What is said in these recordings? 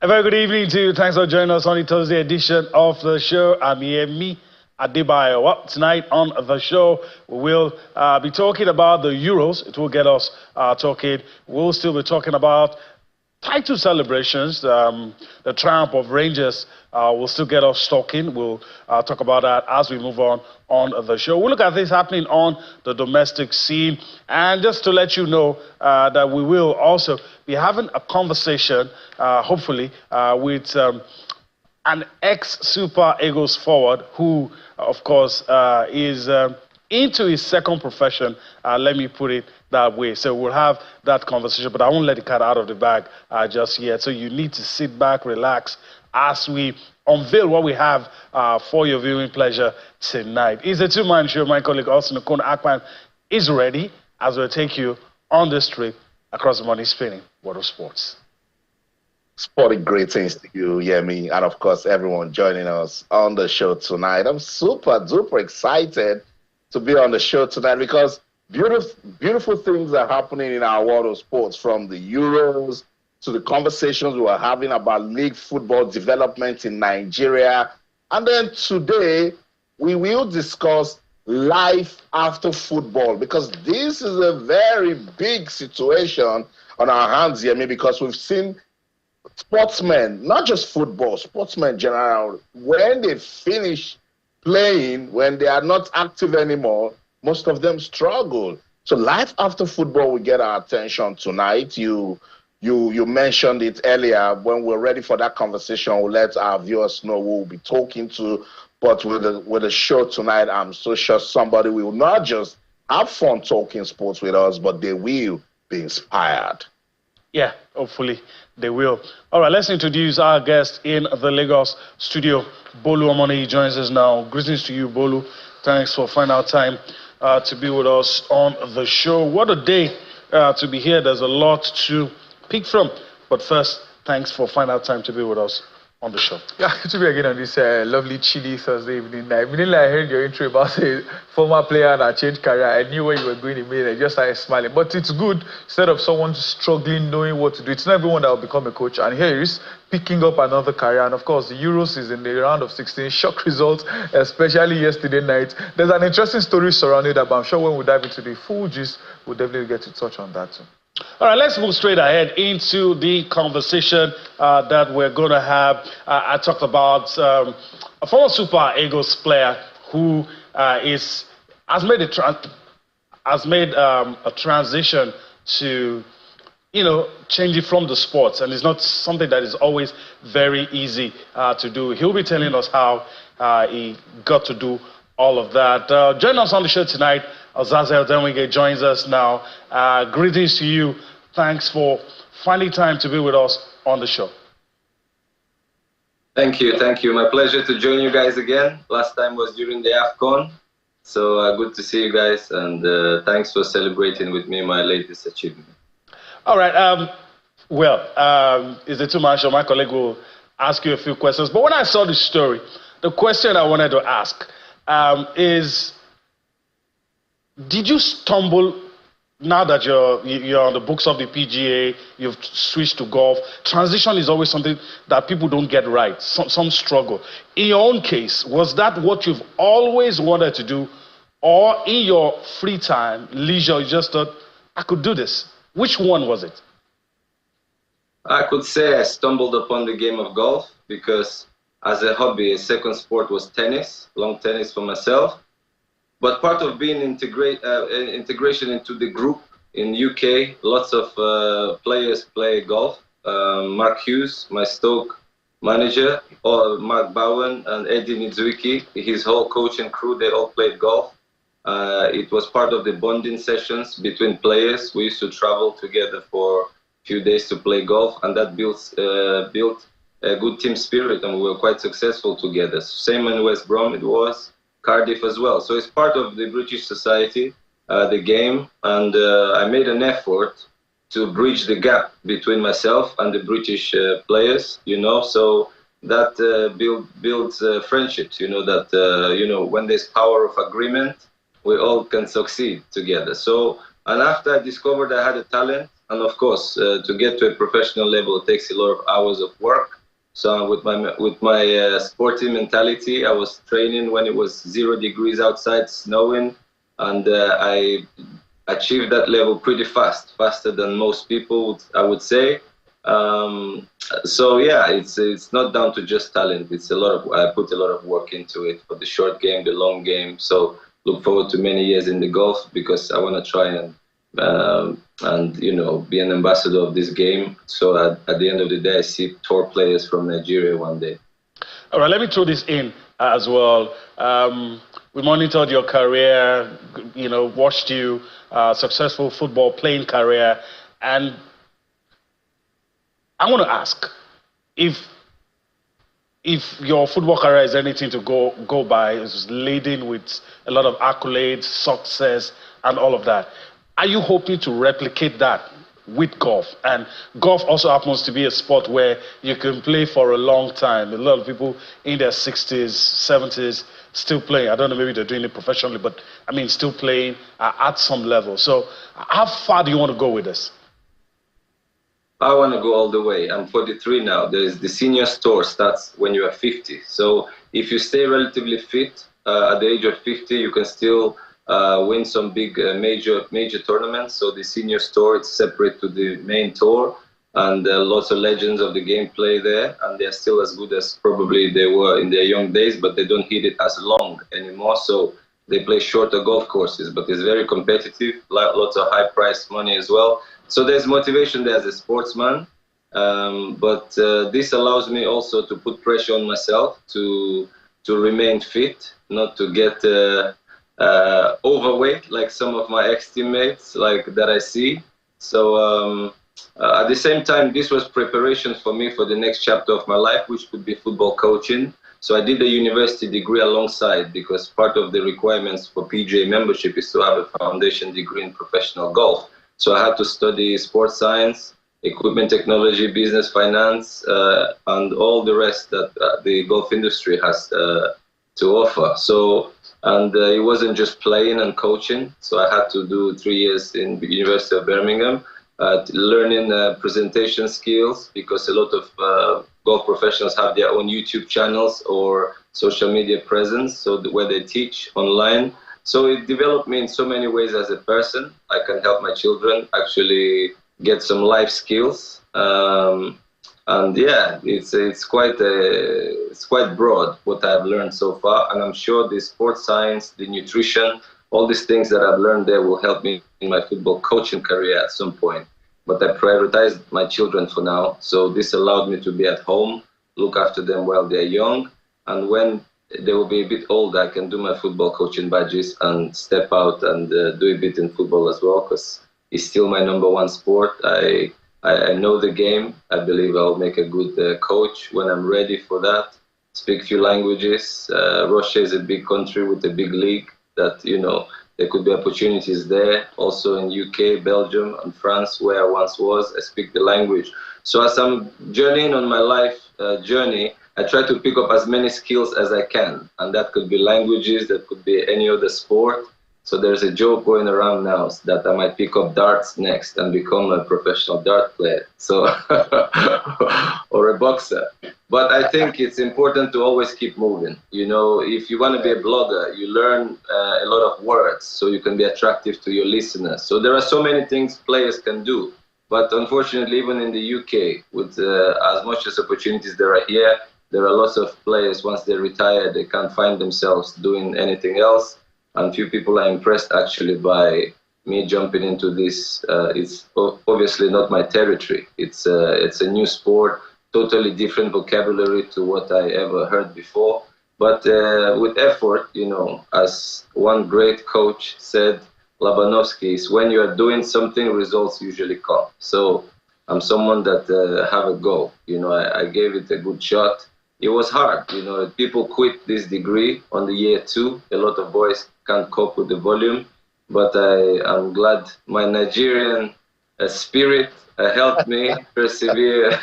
A very good evening to you. Thanks for joining us on the Thursday edition of the show. I'm Yemi Adebayo. Well, tonight on the show, we will be talking about the Euros. It will get us talking. We'll still be talking about title celebrations. The triumph of Rangers will still get us talking. We'll talk about that as we move on the show. We'll look at things happening on the domestic scene. And just to let you know that we will also be having a conversation, hopefully, with an ex-Super Eagles forward who, of course, is into his second profession, let me put it that way. So we'll have that conversation, but I won't let the cat out of the bag just yet. So you need to sit back, relax, as we unveil what we have for your viewing pleasure tonight. It's a two-man show. My colleague Austin Okon Akpan is ready as we'll take you on this trip across the money spinning world of sports. Sporting greetings to you, Yemi, and of course everyone joining us on the show tonight. I'm super duper excited to be on the show tonight because beautiful things are happening in our world of sports, from the Euros to the conversations we were having about league football development in Nigeria. And then today, we will discuss life after football, because this is a very big situation on our hands, Yemi, because we've seen sportsmen, not just football, sportsmen in general, when they finish playing, when they are not active anymore, most of them struggle. So life after football will get our attention tonight. You mentioned it earlier. When we're ready for that conversation, we'll let our viewers know who we'll be talking to. But with the show tonight, I'm so sure somebody will not just have fun talking sports with us, but they will be inspired. Yeah, hopefully they will. All right, let's introduce our guest in the Lagos studio. Bolu Omoni joins us now. Greetings to you, Bolu. Thanks for finding out time to be with us on the show. What a day to be here. There's a lot to pick from. But first, thanks for finding out time to be with us on the show. Yeah, good to be again on this lovely chilly Thursday evening. Immediately I heard your intro about a former player that changed career. I knew where you were going immediately. I just started smiling. But it's good, instead of someone struggling, knowing what to do. It's not everyone that will become a coach. And here he is picking up another career. And of course, the Euros is in the round of 16. Shock results, especially yesterday night. There's an interesting story surrounding that, but I'm sure when we dive into the full gist, we'll definitely get to touch on that too. All right, let's move straight ahead into the conversation that we're going to have. I talked about a former Super Eagles player who has made a transition to, changing from the sports, and it's not something that is always very easy to do. He'll be telling us how he got to do all of that. Join us on the show tonight. Odemwingie joins us now. Greetings to you. Thanks for finding time to be with us on the show. Thank you. My pleasure to join you guys again. Last time was during the AFCON. So good to see you guys, and thanks for celebrating with me my latest achievement. All right. It's a two-man show. My colleague will ask you a few questions. But when I saw the story, the question I wanted to ask is, did you stumble now that you're on the books of the PGA, you've switched to golf? Transition is always something that people don't get right. Some struggle. In your own case, was that what you've always wanted to do? Or in your free time, leisure, you just thought, I could do this? Which one was it? I could say I stumbled upon the game of golf because as a hobby, a second sport was tennis, long tennis for myself. But part of being integration into the group in UK, lots of players play golf. Mark Hughes, my Stoke manager, or Mark Bowen and Eddie Nizuiki, his whole coaching crew, they all played golf. It was part of the bonding sessions between players. We used to travel together for a few days to play golf, and that built a good team spirit, and we were quite successful together. Same in West Brom it was. Cardiff as well. So it's part of the British society, the game, and I made an effort to bridge the gap between myself and the British players, so that builds friendships, that, when there's power of agreement, we all can succeed together. So, and after I discovered I had a talent And of course, to get to a professional level, it takes a lot of hours of work. So with my sporting mentality, I was training when it was 0 degrees outside, snowing, and I achieved that level pretty fast, faster than most people, I would say. So yeah, it's not down to just talent. I put a lot of work into it for the short game, the long game. So look forward to many years in the golf because I want to try and be an ambassador of this game. So at the end of the day, I see tour players from Nigeria one day. All right, let me throw this in as well. We monitored your career, watched you successful football playing career, and I want to ask if your football career is anything to go by, is laden with a lot of accolades, success, and all of that. Are you hoping to replicate that with golf? And golf also happens to be a sport where you can play for a long time. A lot of people in their 60s, 70s still playing. I don't know, maybe they're doing it professionally, but I mean, still playing at some level. So how far do you want to go with this? I want to go all the way. I'm 43 now. There's the senior tour starts when you are 50. So if you stay relatively fit at the age of 50, you can still win some big major tournaments. So the senior tour, it's separate to the main tour, and lots of legends of the game play there, and they're still as good as probably they were in their young days, but they don't hit it as long anymore. So they play shorter golf courses, but it's very competitive, lots of high price money as well. So there's motivation there as a sportsman, but this allows me also to put pressure on myself to remain fit, not to get overweight like some of my ex-teammates that I see. So at the same time, this was preparation for me for the next chapter of my life, which could be football coaching. So I did a university degree alongside, because part of the requirements for PGA membership is to have a foundation degree in professional golf. So I had to study sports science, equipment technology, business finance, and all the rest that the golf industry has to offer. So, and it wasn't just playing and coaching. So I had to do 3 years in the University of Birmingham, learning presentation skills, because a lot of golf professionals have their own YouTube channels or social media presence, so where they teach online. So it developed me in so many ways as a person. I can help my children actually get some life skills, and yeah, it's quite broad what I've learned so far, and I'm sure the sports science, the nutrition, all these things that I've learned there will help me in my football coaching career at some point. But I prioritized my children for now, so this allowed me to be at home, look after them while they're young, and when they will be a bit older, I can do my football coaching badges and step out and do a bit in football as well, because it's still my #1 sport. I know the game. I believe I'll make a good coach when I'm ready for that. Speak few languages. Russia is a big country with a big league that, there could be opportunities there. Also in UK, Belgium, and France, where I once was, I speak the language. So as I'm journeying on my life journey, I try to pick up as many skills as I can. And that could be languages, that could be any other sport. So there's a joke going around now that I might pick up darts next and become a professional dart player, so or a boxer. But I think it's important to always keep moving. If you want to be a blogger, you learn a lot of words so you can be attractive to your listeners. So there are so many things players can do. But unfortunately, even in the UK, with as much as opportunities there are here, there are lots of players, once they retire, they can't find themselves doing anything else. And few people are impressed actually by me jumping into this. It's obviously not my territory. It's a new sport, totally different vocabulary to what I ever heard before. But with effort, as one great coach said, Labanovsky, is when you are doing something, results usually come. So I'm someone that have a go. I gave it a good shot. It was hard. People quit this degree on the year 2. A lot of boys can't cope with the volume, but I'm glad my Nigerian spirit helped me persevere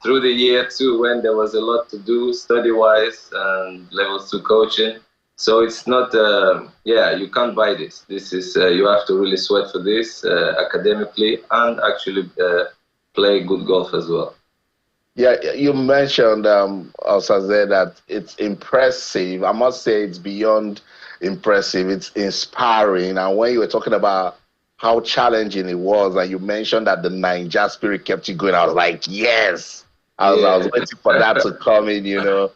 through the year 2 when there was a lot to do study-wise and levels 2 coaching. So it's not, you can't buy this. This is, you have to really sweat for this academically and actually play good golf as well. Yeah, you mentioned, Osaze, that it's impressive. I must say it's beyond impressive. It's inspiring. And when you were talking about how challenging it was, and you mentioned that the Ninja spirit kept you going, I was like, yes. I was waiting for that to come in, you know.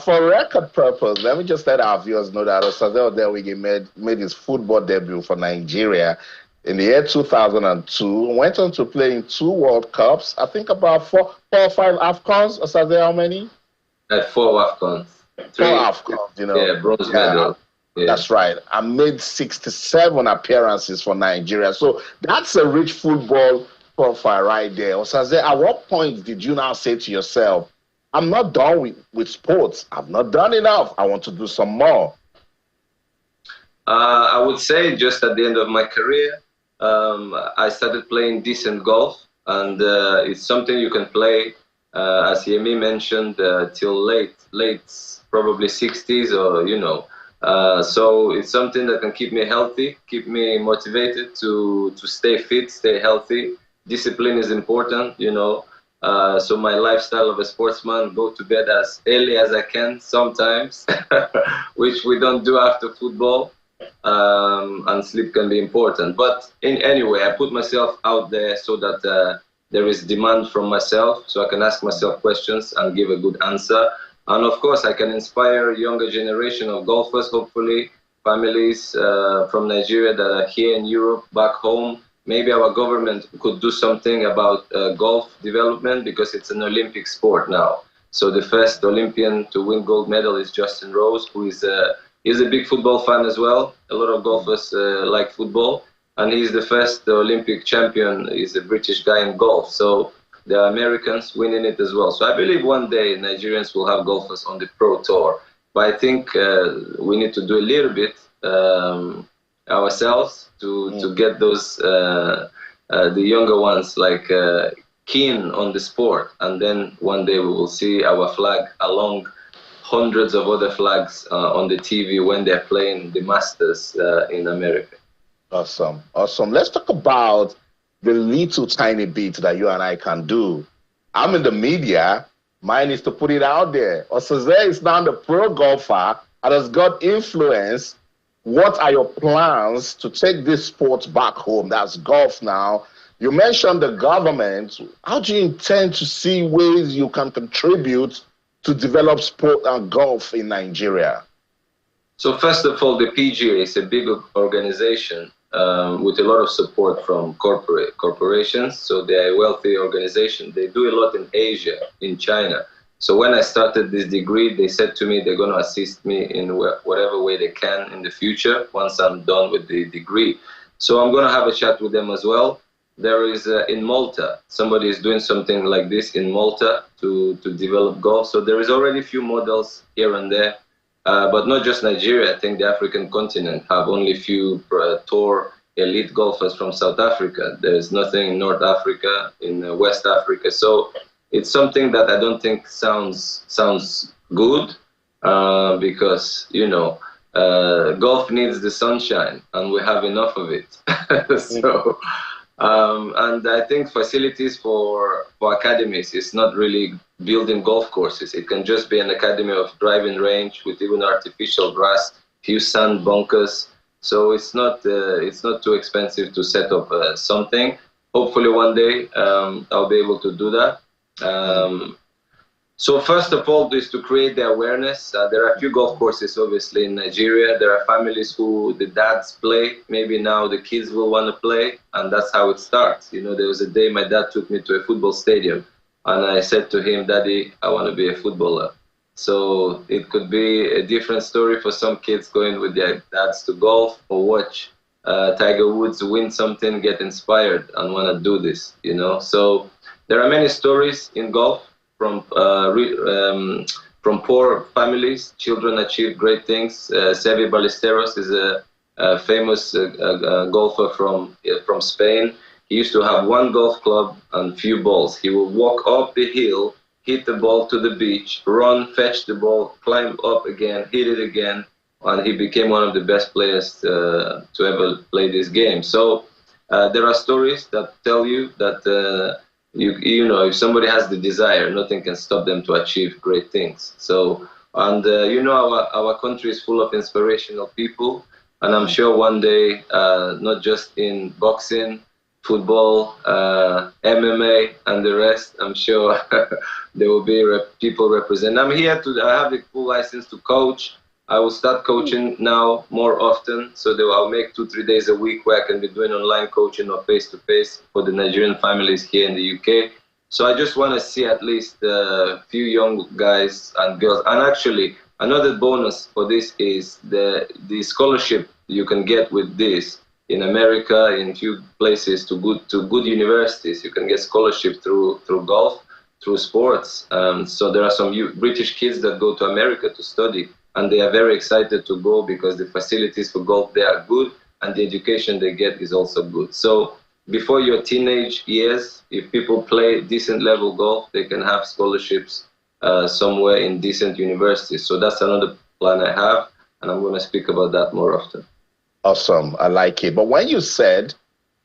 For record purpose, let me just let our viewers know that Osaze Odemwingie made his football debut for Nigeria in the year 2002, went on to play in 2 World Cups, I think about four or five AFCONs. Osaze, how many? 4 AFCONs. 4 AFCONs, you know. Yeah, bronze medal. Yeah. That's right. I made 67 appearances for Nigeria. So that's a rich football profile right there. Osaze, at what point did you now say to yourself, I'm not done with sports. I've not done enough. I want to do some more? I would say just at the end of my career, I started playing decent golf, and it's something you can play, as Yemi mentioned, till late, probably 60s, or you know. So it's something that can keep me healthy, keep me motivated to stay fit, stay healthy. Discipline is important, you know. So my lifestyle of a sportsman, go to bed as early as I can sometimes, which we don't do after football. And sleep can be important. But anyway, I put myself out there so that there is demand from myself, so I can ask myself questions and give a good answer. And of course, I can inspire a younger generation of golfers, hopefully families from Nigeria that are here in Europe, back home. Maybe our government could do something about golf development, because it's an Olympic sport now. So the first Olympian to win gold medal is Justin Rose, who is he's a big football fan as well. A lot of golfers like football. And he's the first Olympic champion. He's a British guy in golf. So there are Americans winning it as well. So I believe one day Nigerians will have golfers on the pro tour. But I think we need to do a little bit ourselves to get those, the younger ones, like keen on the sport. And then one day we will see our flag along hundreds of other flags on the TV when they're playing the Masters in America. Awesome. Let's talk about the little tiny bit that you and I can do. I'm in the media. Mine is to put it out there. Osaze is now the pro golfer and has got influence. What are your plans to take this sport back home? That's golf now. You mentioned the government. How do you intend to see ways you can contribute to develop sport and golf in Nigeria? So first of all, the PGA is a big organization with a lot of support from corporations. So they're a wealthy organization. They do a lot in Asia, in China. So when I started this degree, they said to me they're going to assist me in whatever way they can in the future once I'm done with the degree. So I'm going to have a chat with them as well. There is in Malta, somebody is doing something like this in Malta to develop golf. So there is already a few models here and there, but not just Nigeria. I think the African continent have only few tour elite golfers from South Africa. There is nothing in North Africa, in West Africa. So it's something that I don't think sounds good, because, you know, golf needs the sunshine and we have enough of it. So. And I think facilities for academies is not really building golf courses. It can just be an academy of driving range with even artificial grass, few sand bunkers. So it's not too expensive to set up something. Hopefully one day I'll be able to do that. So first of all is to create the awareness. There are a few golf courses, obviously, in Nigeria. There are families who the dads play. Maybe now the kids will want to play, and that's how it starts. You know, there was a day my dad took me to a football stadium, and I said to him, "Daddy, I want to be a footballer." So it could be a different story for some kids going with their dads to golf or watch Tiger Woods win something, get inspired, and want to do this, you know. So there are many stories in golf. From poor families, children achieve great things. Seve Ballesteros is a famous golfer from Spain. He used to have one golf club and few balls. He would walk up the hill, hit the ball to the beach, run, fetch the ball, climb up again, hit it again, and he became one of the best players to ever play this game. So there are stories that tell you that you know, if somebody has the desire, nothing can stop them to achieve great things. So, and you know, our country is full of inspirational people, and I'm sure one day, not just in boxing, football, MMA, and the rest, I'm sure there will be people represent. I have the full license to coach. I will start coaching now more often, so I'll make 2-3 days a week where I can be doing online coaching or face-to-face for the Nigerian families here in the UK. So I just want to see at least a few young guys and girls. And actually, another bonus for this is the scholarship you can get with this. In America, in a few places, to good universities, you can get scholarship through golf, through sports. So there are some British kids that go to America to study, and they are very excited to go because the facilities for golf there are good, and the education they get is also good. So before your teenage years, if people play decent level golf, they can have scholarships somewhere in decent universities. So that's another plan I have, and I'm going to speak about that more often. Awesome. I like it. But when you said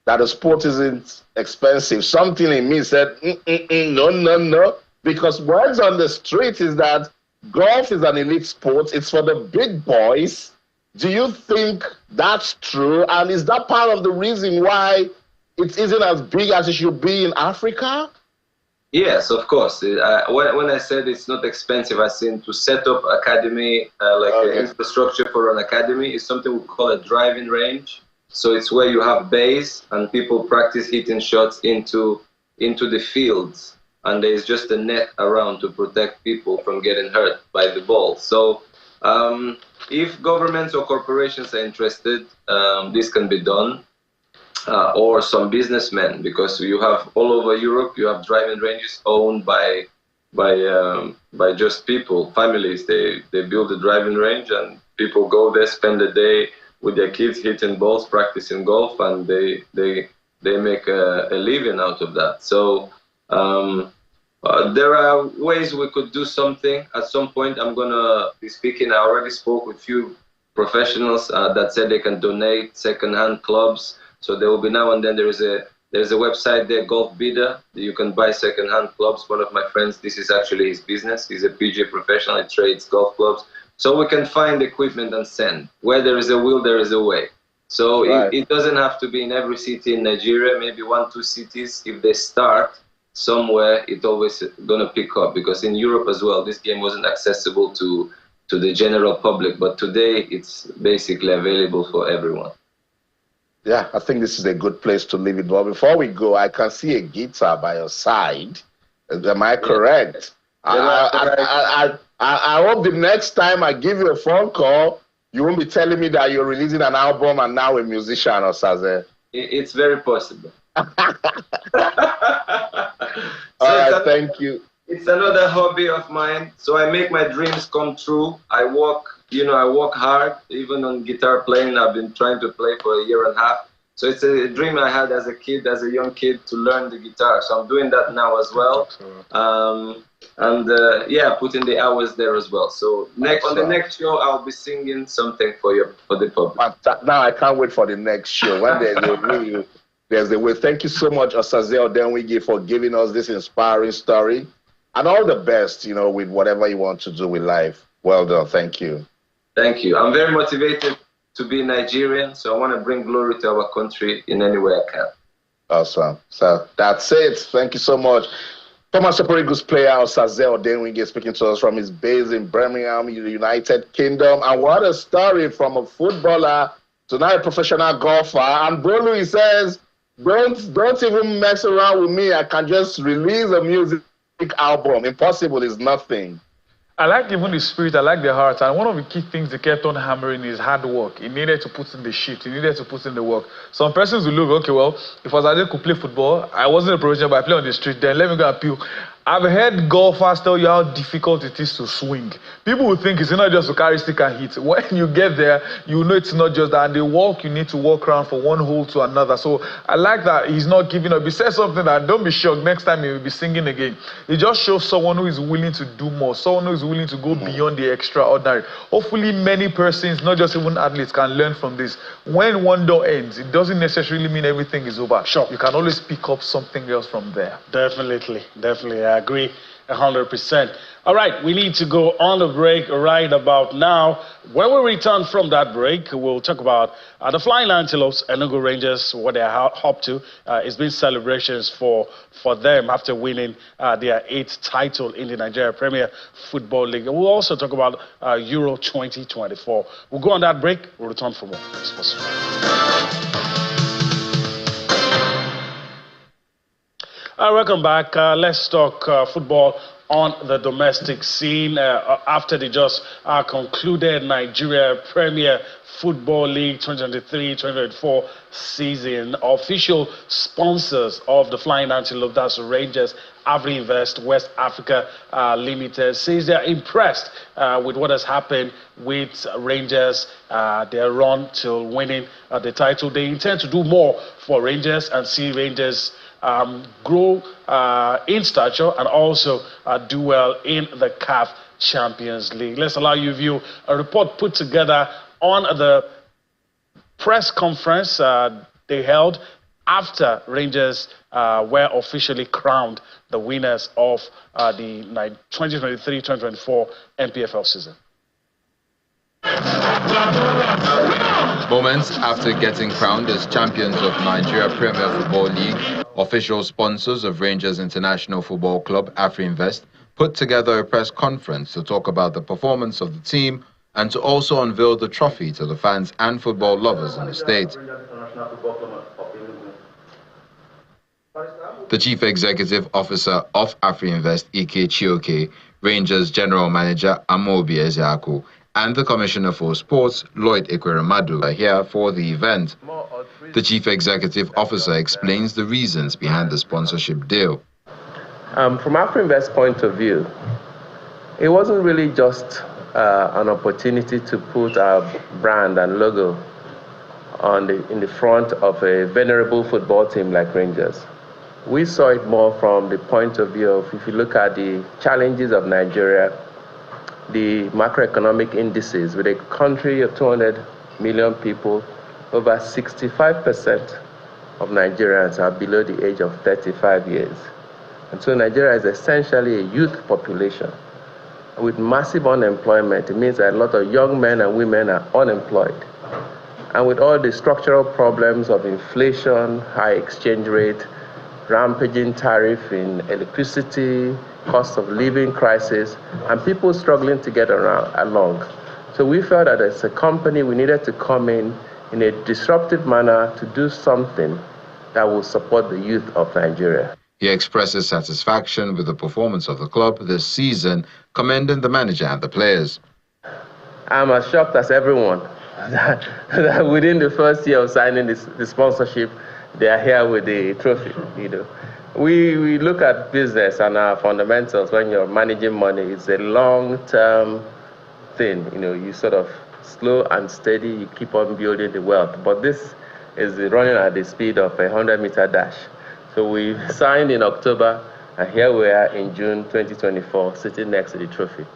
that the sport isn't expensive, something in me said, no. Because words on the street is that golf is an elite sport. It's for the big boys. Do you think that's true? And is that part of the reason why it isn't as big as it should be in Africa? Yes, of course. When I said it's not expensive, I mean to set up academy, infrastructure for an academy is something we call a driving range. So it's where you have bays and people practice hitting shots into the fields, and there's just a net around to protect people from getting hurt by the ball. So if governments or corporations are interested, this can be done. Or some businessmen, because you have all over Europe, you have driving ranges owned by just people, families. They build a driving range and people go there, spend a day with their kids hitting balls, practicing golf, and they make a living out of that. So there are ways we could do something. At some point, I'm gonna be speaking. I already spoke with a few professionals that said they can donate second-hand clubs. So there will be now and then there's a website there, Golf Bidder. You can buy second-hand clubs. One of my friends, this is actually his business. He's a PGA professional. He trades golf clubs. So we can find equipment and send. Where there is a will, there is a way. So right. It doesn't have to be in every city in Nigeria. Maybe 1-2 cities. If they start somewhere, it's always gonna pick up. Because in Europe as well, this game wasn't accessible to the general public. But today, it's basically available for everyone. Yeah, I think this is a good place to leave it. But before we go, I can see a guitar by your side. Am I correct? Yeah. I hope the next time I give you a phone call, you won't be telling me that you're releasing an album and now a musician, Osaze. It's very possible. All right, thank you. It's another hobby of mine. So I make my dreams come true. I work hard, even on guitar playing. I've been trying to play for 1.5 years. So it's a dream I had as a young kid, to learn the guitar. So I'm doing that now as well. Putting the hours there as well. So on the next show, I'll be singing something for the public. Now I can't wait for the next show. When there's a way. Thank you so much, Osaze Odemwingie, for giving us this inspiring story. And all the best, with whatever you want to do with life. Well done. Thank you. Thank you. I'm very motivated to be Nigerian, so I want to bring glory to our country in any way I can. Awesome. So that's it. Thank you so much. Former Super Eagles player Osaze Odemwingie speaking to us from his base in Birmingham, United Kingdom. And what a story from a footballer to now a professional golfer. And Bolu, he says, don't even mess around with me. I can just release a music album. Impossible is nothing. I like even the spirit, I like the heart, and one of the key things they kept on hammering is hard work. He needed to put in the shit, he needed to put in the work. Some persons will look, okay, well, if Osaze could play football, I wasn't a professional, but I play on the street, then let me go and appeal. I've heard golfers tell you how difficult it is to swing. People will think it's not just to carry stick and hit. When you get there, you know it's not just that. And the walk, you need to walk around from one hole to another. So I like that he's not giving up. He says something that don't be shocked next time he will be singing again. It just shows someone who is willing to do more, someone who is willing to go beyond the extraordinary. Hopefully many persons, not just even athletes, can learn from this. When one door ends, it doesn't necessarily mean everything is over. Sure. You can always pick up something else from there. Definitely. I agree 100%. All right, we need to go on a break right about now. When we return from that break, we'll talk about the Flying Antelopes, Enugu Rangers, what they're up to. It's been celebrations for them after winning their 8th title in the Nigeria Premier Football League. And we'll also talk about Euro 2024. We'll go on that break. We'll return for more. Welcome back. Let's talk football on the domestic scene. After they just concluded Nigeria Premier Football League 2023-2024 season, official sponsors of the Flying Antelope, that's Rangers, AfriInvest West Africa Limited, says they're impressed with what has happened with Rangers, their run till winning the title. They intend to do more for Rangers and see Rangers grow in stature and also do well in the CAF Champions League. Let's allow you to view a report put together on the press conference they held after Rangers were officially crowned the winners of the 2023-2024 NPFL season. Moments after getting crowned as champions of Nigeria Premier Football League, official sponsors of Rangers International Football Club, AfriInvest, put together a press conference to talk about the performance of the team and to also unveil the trophy to the fans and football lovers in the state. The Chief Executive Officer of AfriInvest, Ike Chioke, Rangers General Manager Amobi Ezeaku, and the Commissioner for Sports, Lloyd Ekweremadu, are here for the event. The Chief Executive Officer explains the reasons behind the sponsorship deal. From AfriInvest's point of view, it wasn't really just an opportunity to put our brand and logo in the front of a venerable football team like Rangers. We saw it more from the point of view of, if you look at the challenges of Nigeria, the macroeconomic indices, with a country of 200 million people, over 65% of Nigerians are below the age of 35 years. And so Nigeria is essentially a youth population. With massive unemployment, it means that a lot of young men and women are unemployed. And with all the structural problems of inflation, high exchange rate, rampaging tariff in electricity, cost of living crisis, and people struggling to get along. So we felt that as a company, we needed to come in a disruptive manner to do something that will support the youth of Nigeria. He expresses satisfaction with the performance of the club this season, commending the manager and the players. I'm as shocked as everyone that within the first year of signing the sponsorship, they are here with the trophy. We look at business and our fundamentals when you're managing money. It's a long-term thing. You sort of slow and steady, you keep on building the wealth. But this is running at the speed of a 100-meter dash. So we signed in October, and here we are in June 2024, sitting next to the trophy.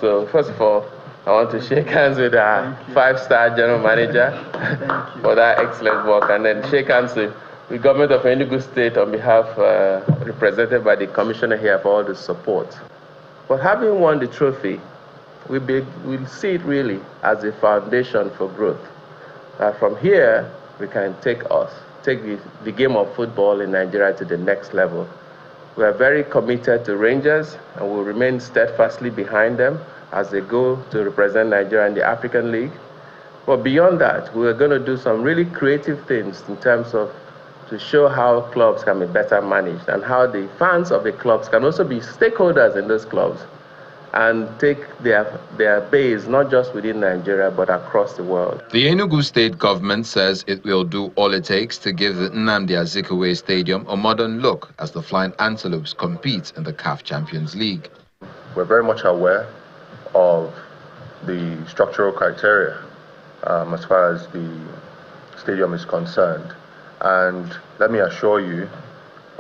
So first of all, I want to shake hands with our 5-star general manager for that excellent work, and then shake hands with the government of Enugu State on behalf, represented by the commissioner here, for all the support. But having won the trophy, we see it really as a foundation for growth. From here, we can take the game of football in Nigeria to the next level. We are very committed to Rangers and will remain steadfastly behind them as they go to represent Nigeria in the African League. But beyond that, we are going to do some really creative things in terms of to show how clubs can be better managed and how the fans of the clubs can also be stakeholders in those clubs. and take their base not just within Nigeria but across the world. The Enugu state government says it will do all it takes to give the Nnamdi Azikiwe Stadium a modern look as the Flying Antelopes compete in the CAF Champions League. We're very much aware of the structural criteria as far as the stadium is concerned, and let me assure you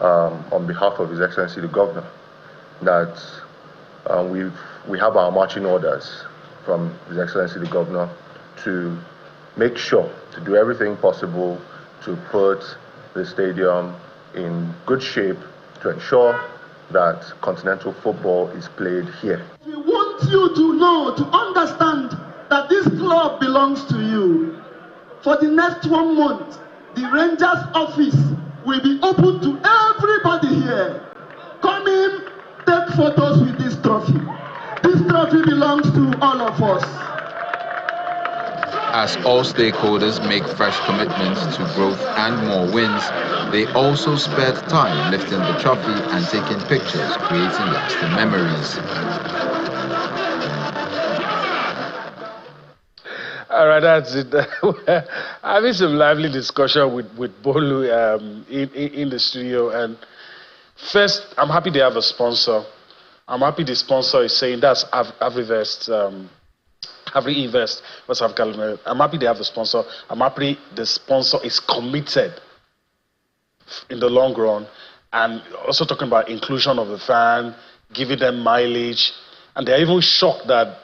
on behalf of His Excellency the Governor that we have our marching orders from His Excellency the Governor to make sure to do everything possible to put the stadium in good shape to ensure that continental football is played here. We want you to know, to understand that this club belongs to you. For the next 1 month, the Rangers office will be open to everybody here. Come in, take photos with this trophy. This trophy belongs to all of us. As all stakeholders make fresh commitments to growth and more wins, they also spared time lifting the trophy and taking pictures, creating lasting memories. All right, that's it. Having some lively discussion with Bolu in the studio. And first, I'm happy they have a sponsor. I'm happy the sponsor is saying that's Afrivest, Afrivest, West Africa Limited. I'm happy they have a sponsor. I'm happy the sponsor is committed in the long run. And also talking about inclusion of the fan, giving them mileage. And they're even shocked that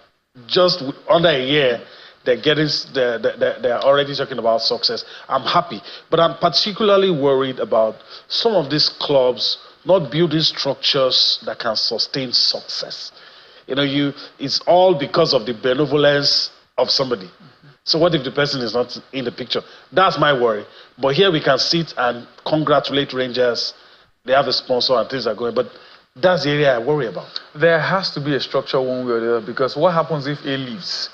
just under a year, they're already talking about success. I'm happy, but I'm particularly worried about some of these clubs not building structures that can sustain success. You know, it's all because of the benevolence of somebody. So what if the person is not in the picture? That's my worry. But here we can sit and congratulate Rangers. They have a sponsor and things are going, but that's the area I worry about. There has to be a structure one way or the other, because what happens if A leaves?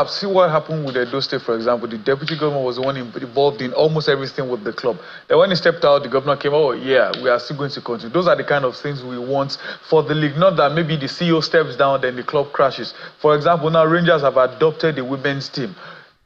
See what happened with Edo State, for example. The deputy governor was the one involved in almost everything with the club. Then when he stepped out, the governor came, oh yeah, we are still going to continue. Those are the kind of things we want for the league. Not that maybe the CEO steps down, then the club crashes. For example, now Rangers have adopted the women's team.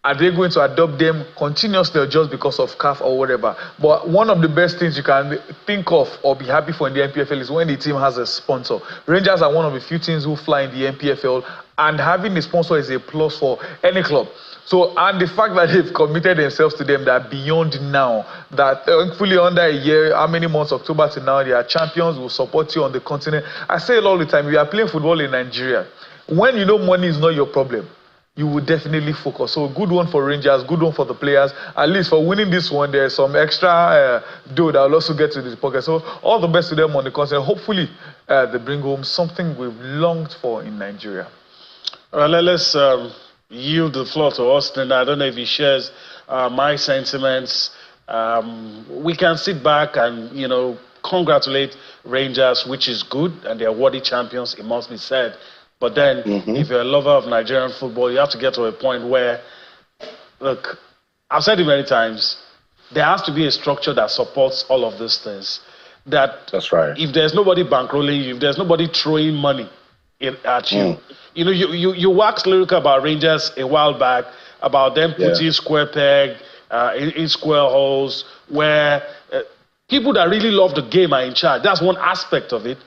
Are they going to adopt them continuously or just because of CAF or whatever? But one of the best things you can think of or be happy for in the NPFL is when the team has a sponsor. Rangers are one of the few teams who fly in the NPFL, and having a sponsor is a plus for any club. So, and the fact that they've committed themselves to them, that beyond now, that fully under a year, how many months, October to now, they are champions, will support you on the continent. I say it all the time, we are playing football in Nigeria. When you know money is not your problem, you will definitely focus. So good one for Rangers, good one for the players. At least for winning this one, there's some extra dough that will also get to the pocket. So all the best to them on the continent. Hopefully they bring home something we've longed for in Nigeria. All right, let's yield the floor to Austin. I don't know if he shares my sentiments. We can sit back and, you know, congratulate Rangers, which is good, and they're worthy champions, it must be said. But then, if you're a lover of Nigerian football, you have to get to a point where, look, I've said it many times, there has to be a structure that supports all of these things. That's right. If there's nobody bankrolling you, if there's nobody throwing money at you, you know, you waxed lyrical about Rangers a while back, about them putting square peg in square holes, where people that really love the game are in charge. That's one aspect of it.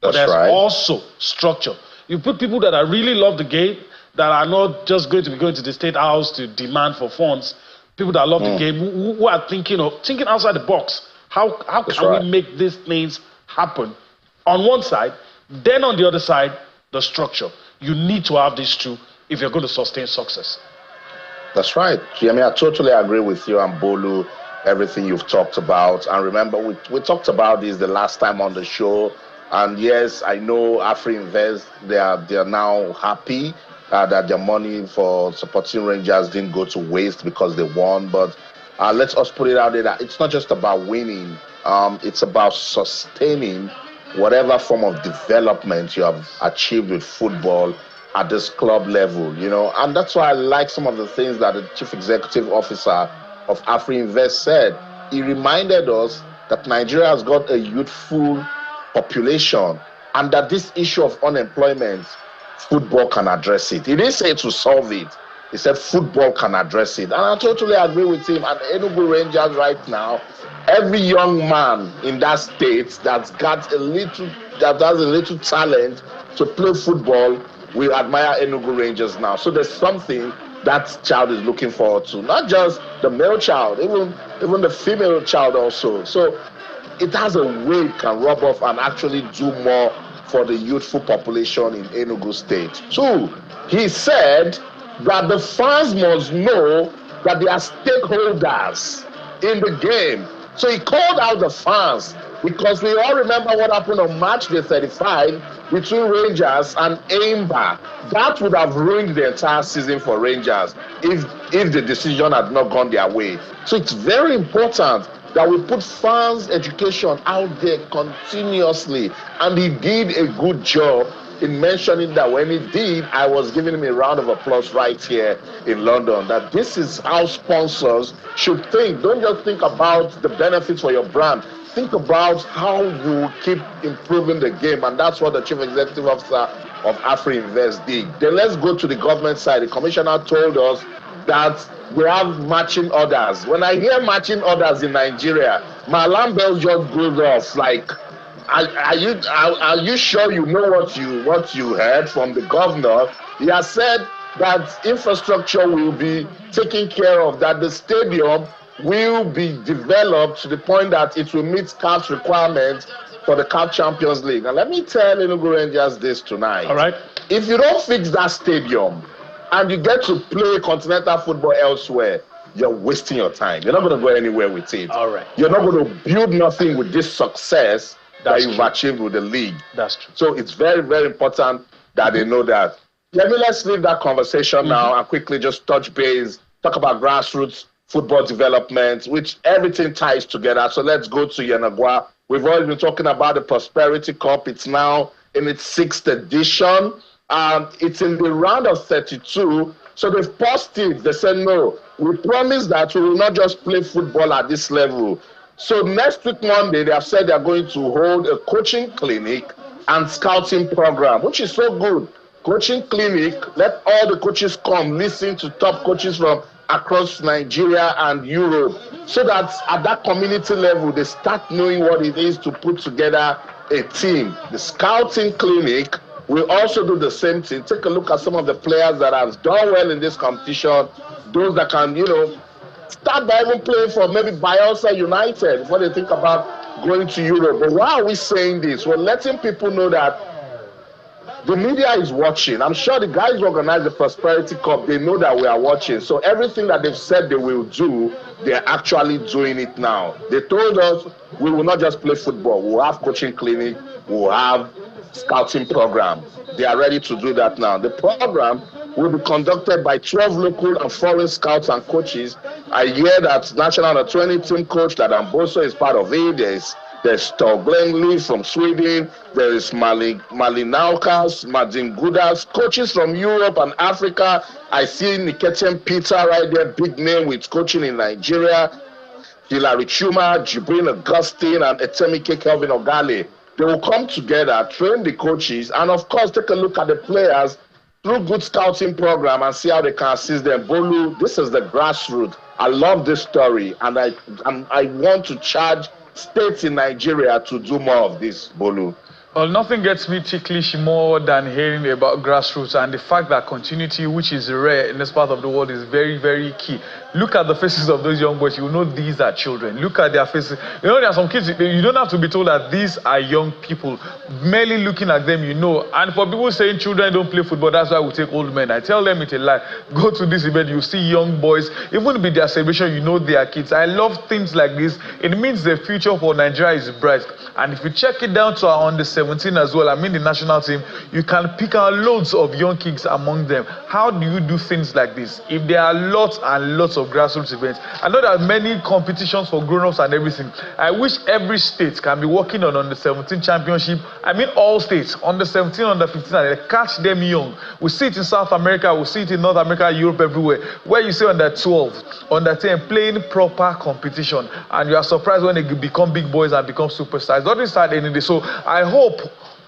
But there's also structure. You put people that are really love the game, that are not just going to be going to the State House to demand for funds. People that love the game, who are thinking outside the box. How can we make these things happen? On one side, then on the other side, the structure. You need to have these two if you're going to sustain success. That's right. I mean, I totally agree with you and Bolu, everything you've talked about. And remember, we talked about this the last time on the show. And yes, I know Afri-Invest, they are now happy that their money for supporting Rangers didn't go to waste because they won. But let's us put it out there that it's not just about winning. It's about sustaining whatever form of development you have achieved with football at this club level, you know. And that's why I like some of the things that the Chief Executive Officer of Afri-Invest said. He reminded us that Nigeria has got a youthful population, and that this issue of unemployment football can address it. He didn't say to solve it. He said football can address it. And I totally agree with him. And Enugu Rangers right now, every young man in that state that has a little talent to play football, we admire Enugu Rangers now. So there's something that child is looking forward to. Not just the male child, even the female child also. So it has a way it can rub off and actually do more for the youthful population in Enugu State. 2, he said that the fans must know that they are stakeholders in the game. So he called out the fans, because we all remember what happened on March the 35 between Rangers and Aimba. That would have ruined the entire season for Rangers if the decision had not gone their way. So it's very important that we put fans' education out there continuously. And he did a good job in mentioning that. When he did, I was giving him a round of applause right here in London, that this is how sponsors should think. Don't just think about the benefits for your brand. Think about how you keep improving the game. And that's what the Chief Executive Officer of AfriInvest did. Then let's go to the government side. The commissioner told us that we have marching orders. When I hear marching orders in Nigeria, my alarm bells just goes off. Like, are you sure you know what you heard from the governor? He has said that infrastructure will be taken care of, that the stadium will be developed to the point that it will meet CAF's requirements for the CAF Champions League. And let me tell Enugu Rangers this tonight. All right. If you don't fix that stadium and you get to play continental football elsewhere, you're wasting your time. You're not going to go anywhere with it. All right. You're not going to build nothing with this success that you've achieved with the league. That's true. So it's very, very important that they know that. Let's leave that conversation now and quickly just touch base, talk about grassroots football development, which everything ties together. So let's go to Yenagoa. We've already been talking about the Prosperity Cup. It's now in its 6th edition. It's in the round of 32. So they've paused it. They said, no, we promise that we will not just play football at this level. So next week, Monday, they have said they are going to hold a coaching clinic and scouting program, which is so good. Coaching clinic, let all the coaches come, listen to top coaches from across Nigeria and Europe, so that at that community level, they start knowing what it is to put together a team. The scouting clinic will also do the same thing. Take a look at some of the players that have done well in this competition, those that can, start by even playing for maybe Bayelsa United before they think about going to Europe. But why are we saying this? We're letting people know that the media is watching. I'm sure the guys who organize the Prosperity Cup, they know that we are watching. So everything that they've said they will do, they're actually doing it now. They told us we will not just play football. We'll have coaching clinic. We'll have scouting program. They are ready to do that now. The program will be conducted by 12 local and foreign scouts and coaches. I hear that National Under-20 team coach that Amboso is part of it. There's Torglenli from Sweden. There is Malinaukas, Martin Gudas, coaches from Europe and Africa. I see Niketian Peter right there, big name with coaching in Nigeria. Hilary Chuma, Jibril Augustine, and Etemike Kelvin Ogale. They will come together, train the coaches, and of course take a look at the players through good scouting program and see how they can assist them. Bolu, this is the grassroots. I love this story, and I want to charge states in Nigeria to do more of this, Bolu. Well, nothing gets me ticklish more than hearing about grassroots, and the fact that continuity, which is rare in this part of the world, is very, very key. Look at the faces of those young boys. You know these are children. Look at their faces. There are some kids, you don't have to be told that these are young people. Merely looking at them, And for people saying children don't play football, that's why we take old men. I tell them it's a lie. Go to this event, you see young boys. Even with their celebration, they are kids. I love things like this. It means the future for Nigeria is bright. And if you check it down to our under-17 as well, the national team, you can pick out loads of young kids among them. How do you do things like this? If there are lots and lots of grassroots events, I know there are many competitions for grown-ups and everything. I wish every state can be working on under-17 championship. All states, under-17, under-15, and they catch them young. We see it in South America, we see it in North America, Europe, everywhere, where you see under-12, under-10 playing proper competition, and you are surprised when they become big boys and become superstars. That is sad any day. So I hope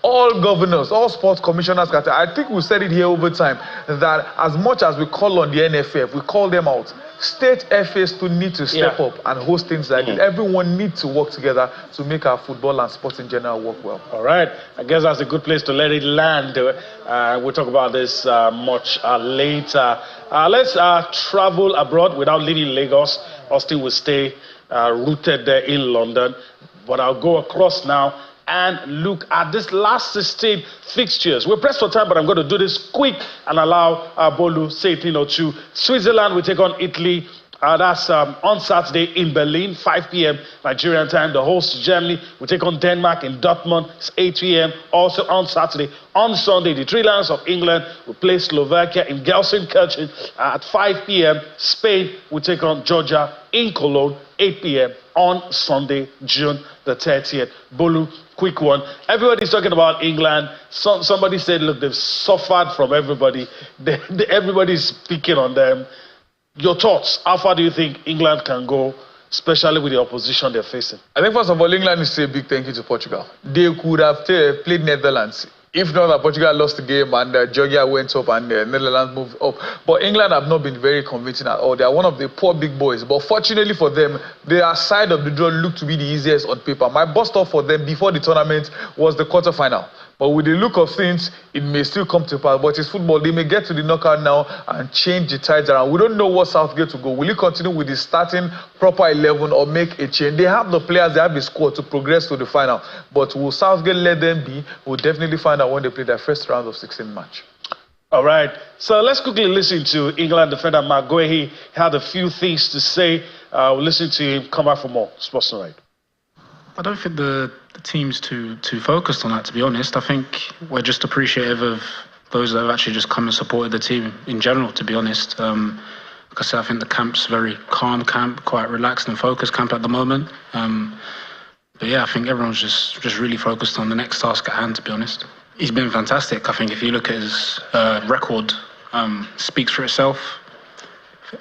all governors, all sports commissioners, I think we said it here over time, that as much as we call on the NFF, we call them out. State FAs to need to step up and host things like this. Everyone needs to work together to make our football and sports in general work well. All right. I guess that's a good place to let it land. We'll talk about this much later. Let's travel abroad without leaving Lagos. Austin will stay rooted there in London. But I'll go across now and look at this last 16 fixtures. We're pressed for time, but I'm going to do this quick and allow Bolu say a thing or two. Switzerland will take on Italy. That's on Saturday in Berlin, 5 p.m. Nigerian time. The host, Germany, will take on Denmark in Dortmund. It's 8 p.m. also on Saturday. On Sunday, the Three Lions of England will play Slovakia in Gelsenkirchen at 5 p.m. Spain will take on Georgia in Cologne, 8 p.m. on Sunday, June the 30th. Bolu, quick one. Everybody's talking about England. Somebody said, look, they've suffered from everybody. Everybody's picking on them. Your thoughts, how far do you think England can go, especially with the opposition they're facing? I think, first of all, England needs to say a big thank you to Portugal. They could have played Netherlands. If not that Portugal lost the game and Georgia went up and Netherlands moved up. But England have not been very convincing at all. They are one of the poor big boys. But fortunately for them, their side of the draw looked to be the easiest on paper. My bust off for them before the tournament was the quarterfinal. But with the look of things, it may still come to pass. But it's football. They may get to the knockout now and change the tides around. We don't know what Southgate will go. Will he continue with the starting proper 11 or make a change? They have the players, they have the squad to progress to the final. But will Southgate let them be? We'll definitely find out when they play their first round of 16 match. All right. So let's quickly listen to England defender Mark Guehi. He had a few things to say. We'll listen to him. Come back for more. Sports Tonight. I don't think the team's too focused on that, to be honest. I think we're just appreciative of those that have actually just come and supported the team in general, to be honest. Like I said, I think the camp's very calm camp, quite relaxed and focused camp at the moment. But yeah, I think everyone's just really focused on the next task at hand, to be honest. He's been fantastic. I think if you look at his record, speaks for itself.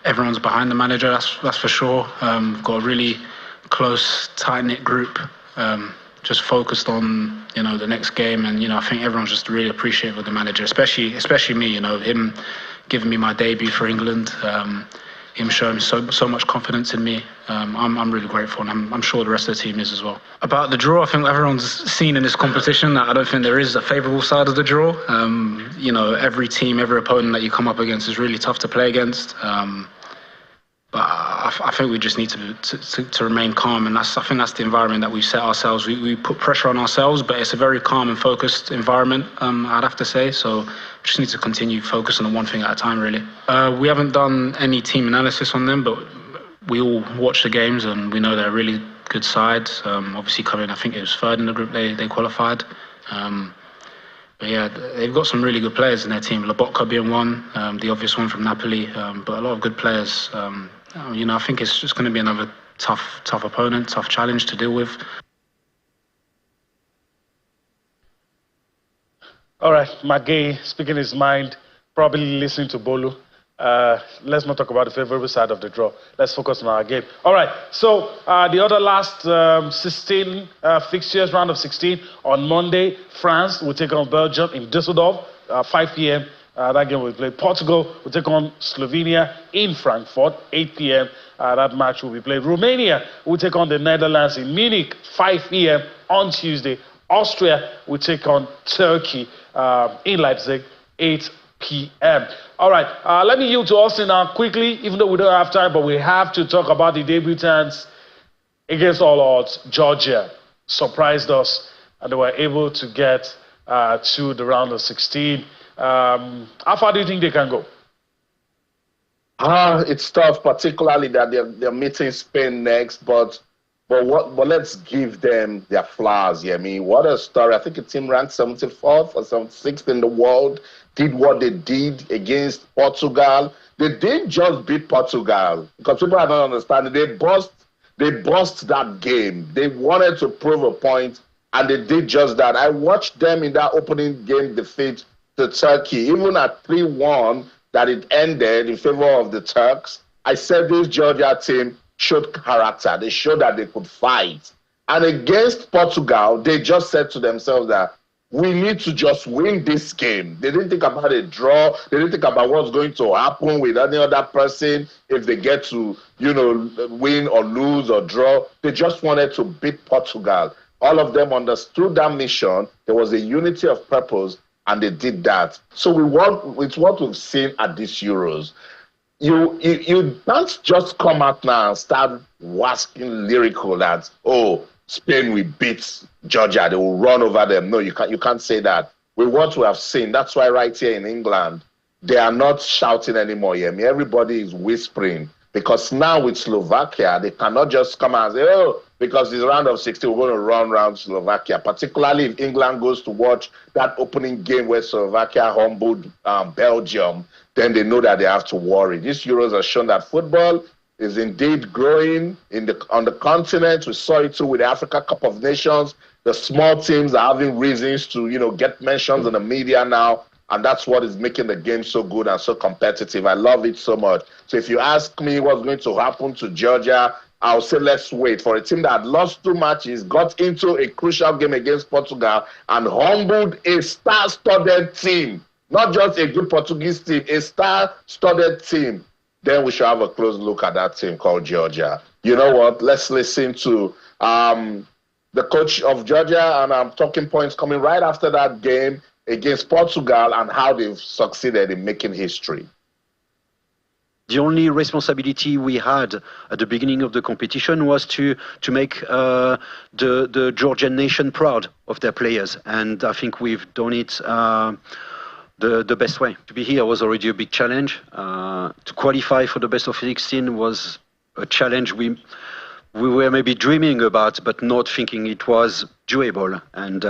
Everyone's behind the manager, that's for sure. Got a really close, tight-knit group, just focused on, the next game. And, I think everyone's just really appreciative of the manager, especially me, him giving me my debut for England, him showing so much confidence in me. I'm really grateful, and I'm sure the rest of the team is as well. About the draw, I think everyone's seen in this competition that I don't think there is a favourable side of the draw. Every team, every opponent that you come up against is really tough to play against. But I think we just need to remain calm, and I think that's the environment that we've set ourselves. We put pressure on ourselves, but it's a very calm and focused environment, I'd have to say. So we just need to continue focusing on one thing at a time, really. We haven't done any team analysis on them, but we all watch the games, and we know they're a really good side. Obviously coming, I think it was third in the group they qualified. But yeah, they've got some really good players in their team. Lobotka being one, the obvious one from Napoli, but a lot of good players. I think it's just going to be another tough opponent, tough challenge to deal with. All right, Magay speaking his mind, probably listening to Bolu. Let's not talk about the favorable side of the draw. Let's focus on our game. All right, so the other last 16 fixtures, round of 16, on Monday, France will take on Belgium in Düsseldorf, 5 p.m. That game will be played. Portugal will take on Slovenia in Frankfurt, 8 p.m. That match will be played. Romania will take on the Netherlands in Munich, 5 p.m. on Tuesday. Austria will take on Turkey in Leipzig, 8 p.m. All right, let me yield to Austin now quickly, even though we don't have time, but we have to talk about the debutants against all odds. Georgia surprised us, and they were able to get to the round of 16. How far do you think they can go? It's tough, particularly that they're meeting Spain next, but let's give them their flowers. Yeah, I mean, what a story! I think the team ranked 74th or 76th in the world. Did what they did against Portugal. They didn't just beat Portugal, because people are not understanding. They bust that game. They wanted to prove a point, and they did just that. I watched them in that opening game defeat to Turkey, even at 3-1, that it ended in favor of the Turks. I said this Georgia team showed character. They showed that they could fight. And against Portugal, they just said to themselves that we need to just win this game. They didn't think about a draw. They didn't think about what's going to happen with any other person if they get to, win or lose or draw. They just wanted to beat Portugal. All of them understood that mission. There was a unity of purpose, and they did that. So it's what we've seen at these Euros. You can't just come out now and start wasking lyrical that, Spain will beat Georgia, they will run over them. No, you can't say that. With what we have seen, that's why right here in England, they are not shouting anymore. Everybody is whispering, because now with Slovakia, they cannot just come out and say, because it's round of 16, we're going to run around Slovakia. Particularly if England goes to watch that opening game where Slovakia humbled Belgium, then they know that they have to worry. These Euros have shown that football is indeed growing on the continent. We saw it too with the Africa Cup of Nations. The small teams are having reasons to, get mentions in the media now, and that's what is making the game so good and so competitive. I love it so much. So if you ask me what's going to happen to Georgia, I'll say let's wait for a team that had lost 2 matches, got into a crucial game against Portugal, and humbled a star-studded team. Not just a good Portuguese team, a star-studded team. Then we should have a close look at that team called Georgia. You know what? Let's listen to the coach of Georgia, and talking points coming right after that game against Portugal and how they've succeeded in making history. The only responsibility we had at the beginning of the competition was to make the Georgian nation proud of their players, and I think we've done it the best way. To be here was already a big challenge. To qualify for the best of 16 was a challenge we were maybe dreaming about, but not thinking it was doable. And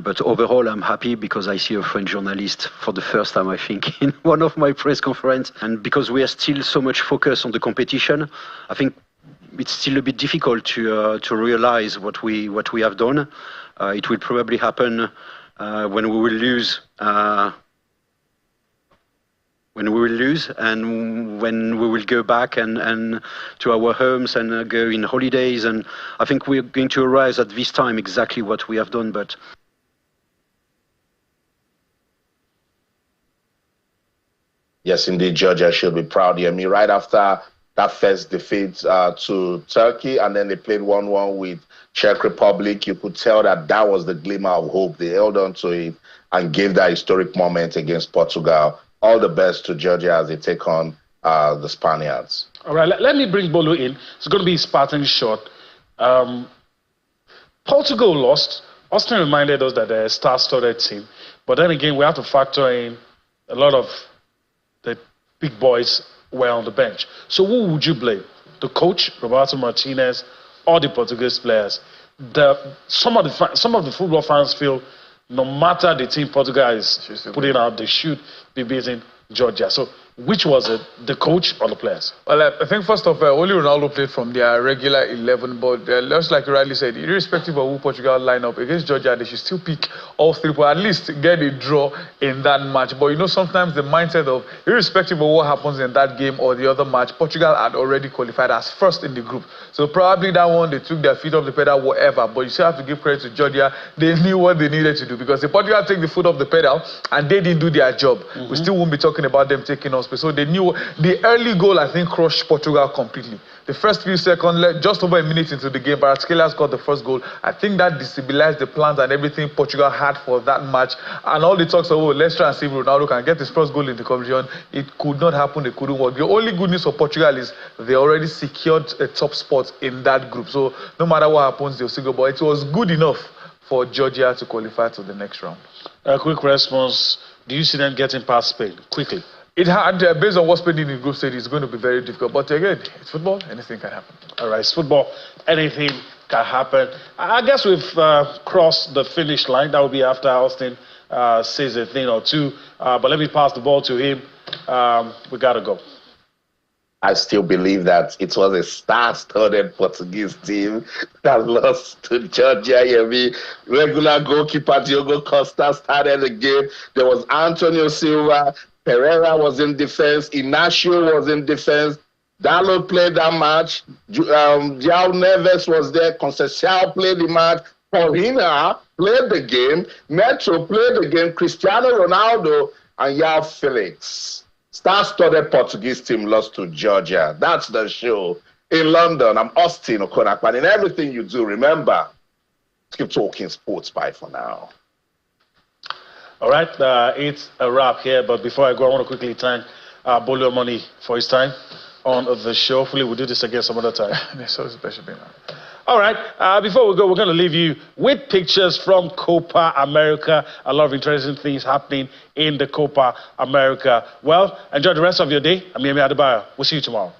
but overall, I'm happy because I see a French journalist for the first time, I think, in one of my press conferences. And because we are still so much focused on the competition, I think it's still a bit difficult to realize what we have done. It will probably happen when we will lose. When we will lose, and when we will go back and to our homes and go in holidays, and I think we're going to realize at this time exactly what we have done. But yes, indeed, Georgia should be proud. Right after that first defeat to Turkey, and then they played 1-1 with Czech Republic, you could tell that was the glimmer of hope. They held on to it and gave that historic moment against Portugal. All the best to Georgia as they take on the Spaniards. All right, let me bring Bolu in. It's going to be Spartan short. Portugal lost. Austin reminded us that they're a star-studded team. But then again, we have to factor in a lot of the big boys were on the bench. So who would you blame? The coach, Roberto Martinez, or the Portuguese players? Some of the football fans feel no matter the team Portugal is putting out, they should be beating Georgia. So which was it, the coach or the players? Well, I think first off, only Ronaldo played from their regular 11, but just like you rightly said, irrespective of who Portugal line up against Georgia, they should still pick all three, but at least get a draw in that match. But sometimes the mindset of, irrespective of what happens in that game or the other match, Portugal had already qualified as first in the group. So probably that one, they took their feet off the pedal, whatever. But you still have to give credit to Georgia. They knew what they needed to do, because if Portugal take the foot off the pedal and they didn't do their job, we still won't be talking about them taking us. So they knew the early goal, I think, crushed Portugal completely. The first few seconds, just over a minute into the game, Baratskhelia got the first goal. I think that destabilized the plans and everything Portugal had for that match. And all the talks of, let's try and see if Ronaldo can get his first goal in the competition. It could not happen. It couldn't work. The only good news for Portugal is they already secured a top spot in that group. So no matter what happens, they'll still go. But it was good enough for Georgia to qualify to the next round. A quick response. Do you see them getting past Spain quickly? It had, based on what Spain did in group stage, it's going to be very difficult. But again, it's football, anything can happen. All right, it's football, anything can happen. I guess we've crossed the finish line. That will be after Austin says a thing or two. But let me pass the ball to him. We got to go. I still believe that it was a star-studded Portuguese team that lost to Georgia. Regular goalkeeper Diogo Costa started the game. There was Antonio Silva. Pereira was in defense. Inacio was in defense. Dalot played that match. João Neves was there. Conceição played the match. Paulina played the game, Metro played the game, Cristiano Ronaldo and Yao Felix. Star-studded Portuguese team lost to Georgia. That's the show. In London, I'm Austin Okonakpan. In everything you do, remember, keep talking sports. Bye for now. All right, it's a wrap here. But before I go, I want to quickly thank Bolio Money for his time on the show. Hopefully, we'll do this again some other time. It's so special being on. All right, before we go, we're going to leave you with pictures from Copa America. A lot of interesting things happening in the Copa America. Well, enjoy the rest of your day. I'm Yemi Adebayo. We'll see you tomorrow.